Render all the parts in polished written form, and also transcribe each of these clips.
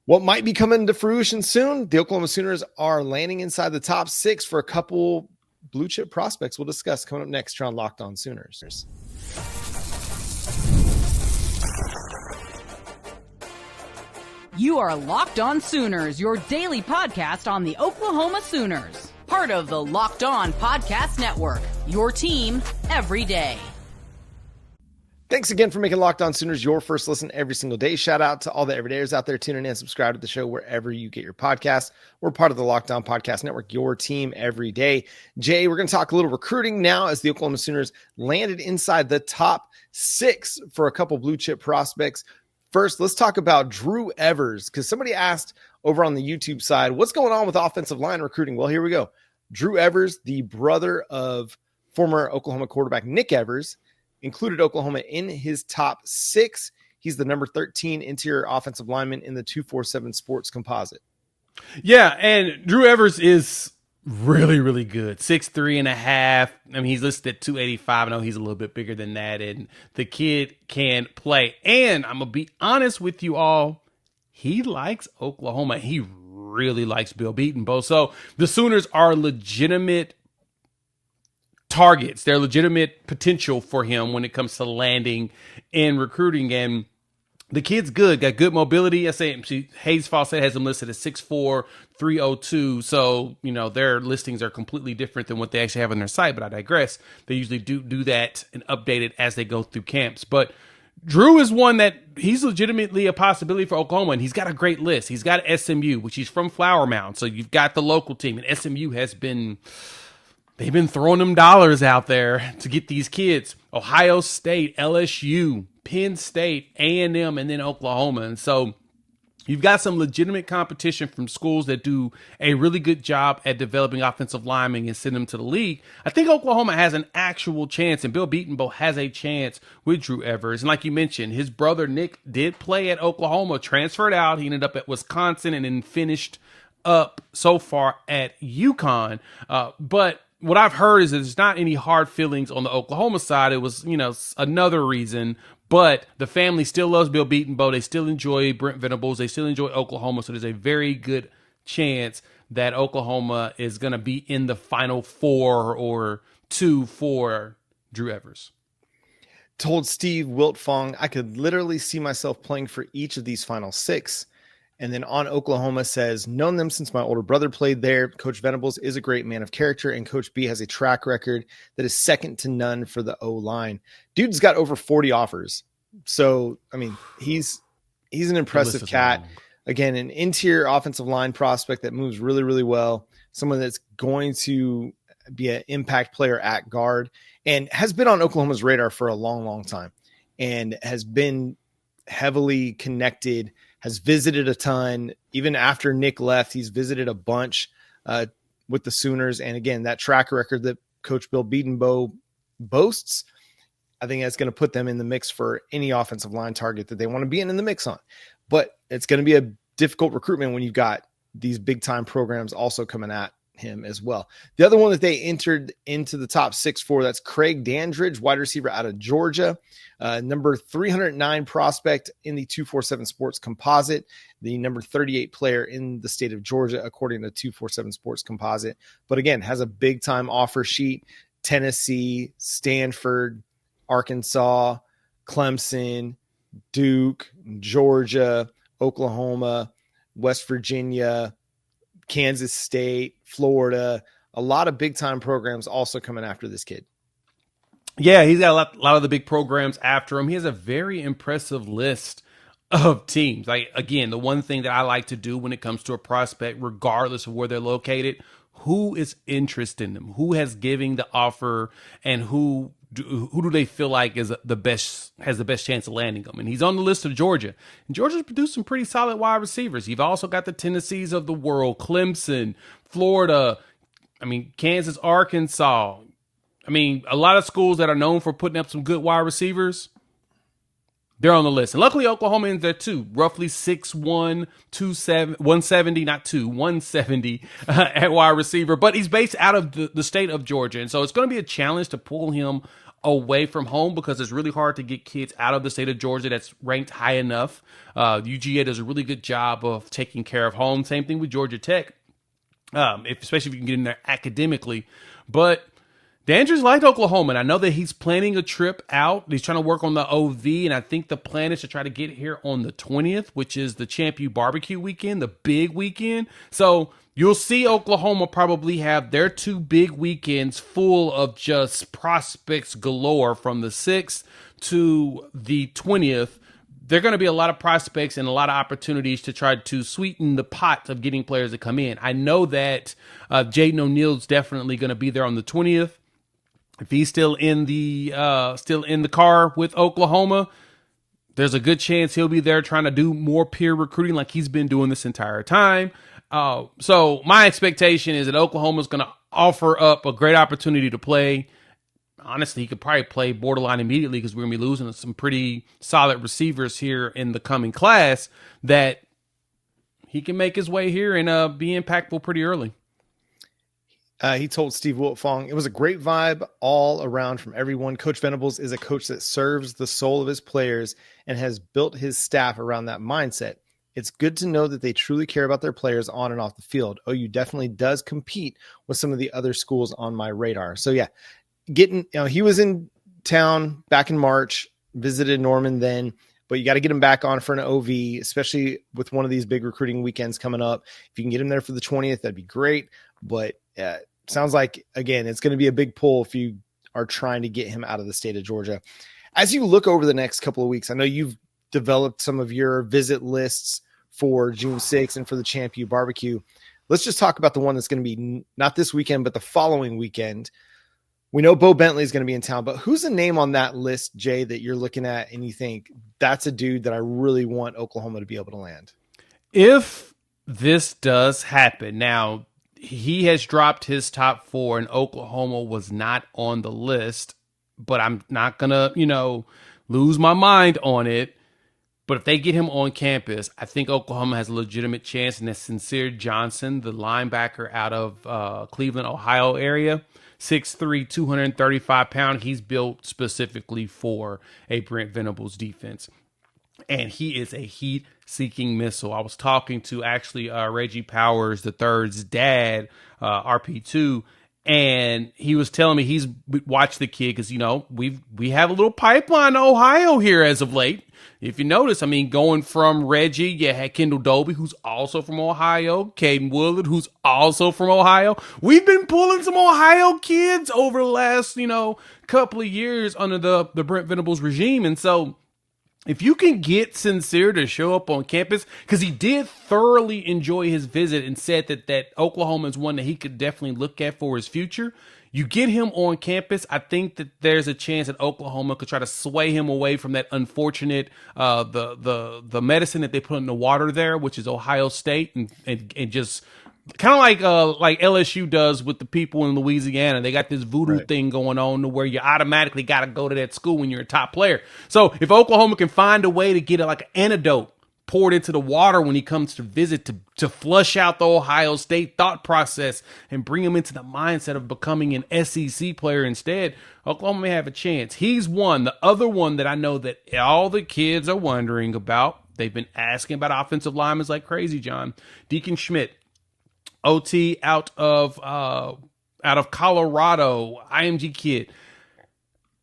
What might be coming to fruition soon? The Oklahoma Sooners are landing inside the top 6 for a couple blue chip prospects we'll discuss coming up next here on Locked On Sooners. You are Locked On Sooners, your daily podcast on the Oklahoma Sooners. Part of the Locked On Podcast Network, your team every day. Thanks again for making Locked On Sooners your first listen every single day. Shout out to all the everydayers out there tuning in. Subscribe to the show wherever you get your podcasts. We're part of the Locked On Podcast Network, your team every day. Jay, we're going to talk a little recruiting now as the Oklahoma Sooners landed inside the top 6 for a couple blue chip prospects. First, let's talk about Drew Evers, because somebody asked over on the YouTube side, what's going on with offensive line recruiting? Well, here we go. Drew Evers, the brother of former Oklahoma quarterback Nick Evers, included Oklahoma in his top 6. He's the number 13 interior offensive lineman in the 247 Sports composite. Yeah, and Drew Evers is really, really good. 6'3.5". I mean, he's listed at 285. I know he's a little bit bigger than that, and the kid can play. And I'm going to be honest with you all, he likes Oklahoma. He really likes Bill Beatonbow. So the Sooners are legitimate targets. They're legitimate potential for him when it comes to landing and recruiting. And the kid's good, got good mobility. I say Hayes Fawcett has him listed at 6'4", 302. So, you know, their listings are completely different than what they actually have on their site, but I digress. They usually do that and update it as they go through camps. But Drew is one that he's legitimately a possibility for Oklahoma, and he's got a great list. He's got SMU, which he's from Flower Mound. So you've got the local team, and SMU has been... they've been throwing them dollars out there to get these kids. Ohio State, LSU, Penn State, A&M, and then Oklahoma. And so you've got some legitimate competition from schools that do a really good job at developing offensive linemen and send them to the league. I think Oklahoma has an actual chance, and Bill Beatonbow has a chance with Drew Evers. And like you mentioned, his brother Nick did play at Oklahoma, transferred out. He ended up at Wisconsin and then finished up so far at UConn. But what I've heard is that there's not any hard feelings on the Oklahoma side. It was, another reason, but the family still loves Bill Beatonbow. They still enjoy Brent Venables. They still enjoy Oklahoma. So there's a very good chance that Oklahoma is going to be in the Final 4 or 2 for Drew Evers. Told Steve Wiltfong, I could literally see myself playing for each of these final 6. And then on Oklahoma says, known them since my older brother played there. Coach Venables is a great man of character, and Coach B has a track record that is second to none for the O-line. Dude's got over 40 offers. So, I mean, he's an impressive cat. Again, an interior offensive line prospect that moves really, really well. Someone that's going to be an impact player at guard and has been on Oklahoma's radar for a long, long time and has been heavily connected, has visited a ton. Even after Nick left, he's visited a bunch with the Sooners. And again, that track record that Coach Bill Beatonbow boasts, I think that's going to put them in the mix for any offensive line target that they want to be in the mix on. But it's going to be a difficult recruitment when you've got these big time programs also coming at him as well. The other one that they entered into the top 6 for, that's Craig Dandridge, wide receiver out of Georgia, number 309 prospect in the 247 Sports composite, the number 38 player in the state of Georgia, according to 247 Sports composite. But again, has a big time offer sheet: Tennessee, Stanford, Arkansas, Clemson, Duke, Georgia, Oklahoma, West Virginia, Kansas State, Florida, a lot of big time programs also coming after this kid. Yeah, he's got a lot of the big programs after him. He has a very impressive list of teams. Like, again, the one thing that I like to do when it comes to a prospect, regardless of where they're located, who is interested in them, who has given the offer, and who do they feel like has the best chance of landing them? And he's on the list of Georgia. And Georgia's produced some pretty solid wide receivers. You've also got the Tennessees of the world, Clemson, Florida, Kansas, Arkansas. A lot of schools that are known for putting up some good wide receivers, they're on the list. And luckily, Oklahoma is there too. Roughly 6'1", 170 at wide receiver. But he's based out of the state of Georgia. And so it's going to be a challenge to pull him away from home because it's really hard to get kids out of the state of Georgia that's ranked high enough. UGA does a really good job of taking care of home. Same thing with Georgia Tech, especially if you can get in there academically. But Dandridge liked Oklahoma, and I know that he's planning a trip out. He's trying to work on the OV, and I think the plan is to try to get here on the 20th, which is the Champion Barbecue weekend, the big weekend. So you'll see Oklahoma probably have their 2 big weekends full of just prospects galore from the 6th to the 20th. There are going to be a lot of prospects and a lot of opportunities to try to sweeten the pot of getting players to come in. I know that Jaden O'Neal's definitely going to be there on the 20th. If he's still in the car with Oklahoma, there's a good chance he'll be there trying to do more peer recruiting like he's been doing this entire time. So my expectation is that Oklahoma's going to offer up a great opportunity to play. Honestly, he could probably play borderline immediately because we're going to be losing some pretty solid receivers here in the coming class, that he can make his way here and be impactful pretty early. He told Steve Wiltfong, it was a great vibe all around from everyone. Coach Venables is a coach that serves the soul of his players and has built his staff around that mindset. It's good to know that they truly care about their players on and off the field. OU definitely does compete with some of the other schools on my radar. So yeah, he was in town back in March, visited Norman then, but you got to get him back on for an OV, especially with one of these big recruiting weekends coming up. If you can get him there for the 20th, that'd be great. But sounds like, again, it's going to be a big pull if you are trying to get him out of the state of Georgia. As you look over the next couple of weeks, I know you've developed some of your visit lists for June 6th and for the Champion Barbecue. Let's just talk about the one that's going to be not this weekend, but the following weekend. We know Bo Bentley is going to be in town, but who's the name on that list, Jay, that you're looking at and you think that's a dude that I really want Oklahoma to be able to land? If this does happen, now he has dropped his top 4 and Oklahoma was not on the list, but I'm not going to, lose my mind on it. But if they get him on campus, I think Oklahoma has a legitimate chance. And that's Sincere Johnson, the linebacker out of Cleveland, Ohio area. 6'3", 235 pounds. He's built specifically for a Brent Venables defense. And he is a heat-seeking missile. I was talking to actually Reggie Powers III's dad, RP2, and he was telling me he's watched the kid because, we have a little pipeline to Ohio here as of late. If you notice, going from Reggie, you had Kendall Dobie, who's also from Ohio, Caden Woodard, who's also from Ohio. We've been pulling some Ohio kids over the last, couple of years under the Brent Venables regime. And so if you can get Sincere to show up on campus, because he did thoroughly enjoy his visit and said that Oklahoma is one that he could definitely look at for his future. You get him on campus, I think that there's a chance that Oklahoma could try to sway him away from that unfortunate the medicine that they put in the water there, which is Ohio State, and just kind of like LSU does with the people in Louisiana. They got this voodoo thing going on to where you automatically got to go to that school when you're a top player. So if Oklahoma can find a way to get an antidote poured into the water when he comes to visit to flush out the Ohio State thought process and bring him into the mindset of becoming an SEC player instead, Oklahoma may have a chance. He's one. The other one that I know that all the kids are wondering about, they've been asking about offensive linemen like crazy, John. Deacon Schmidt, OT out of Colorado, IMG kid.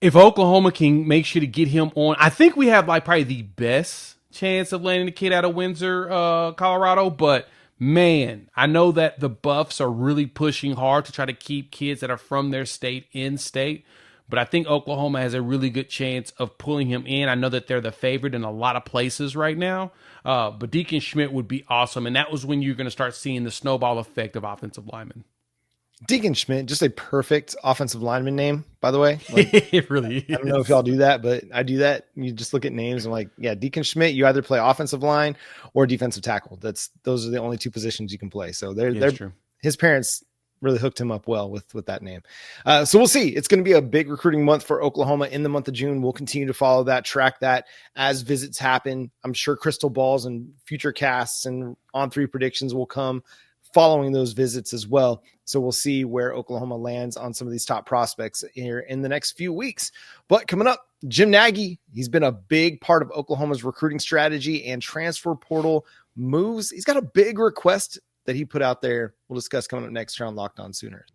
If Oklahoma can make sure to get him on, I think we have probably the best chance of landing the kid out of Windsor, Colorado. But man, I know that the Buffs are really pushing hard to try to keep kids that are from their state in state. But I think Oklahoma has a really good chance of pulling him in. I know that they're the favorite in a lot of places right now. But Deacon Schmidt would be awesome. And that was when you're going to start seeing the snowball effect of offensive linemen. Deacon Schmidt, just a perfect offensive lineman name, by the way. It really is. I don't know if y'all do that, but I do that. You just look at names and Deacon Schmidt, you either play offensive line or defensive tackle. Those are the only 2 positions you can play. So they're true. His parents really hooked him up well with that name. So we'll see. It's going to be a big recruiting month for Oklahoma in the month of June. We'll continue to follow that, track that as visits happen. I'm sure crystal balls and future casts and on 3 predictions will come following those visits as well. So we'll see where Oklahoma lands on some of these top prospects here in the next few weeks. But coming up, Jim Nagy, he's been a big part of Oklahoma's recruiting strategy and transfer portal moves. He's got a big request that he put out there. We'll discuss coming up next here on Locked On Sooners.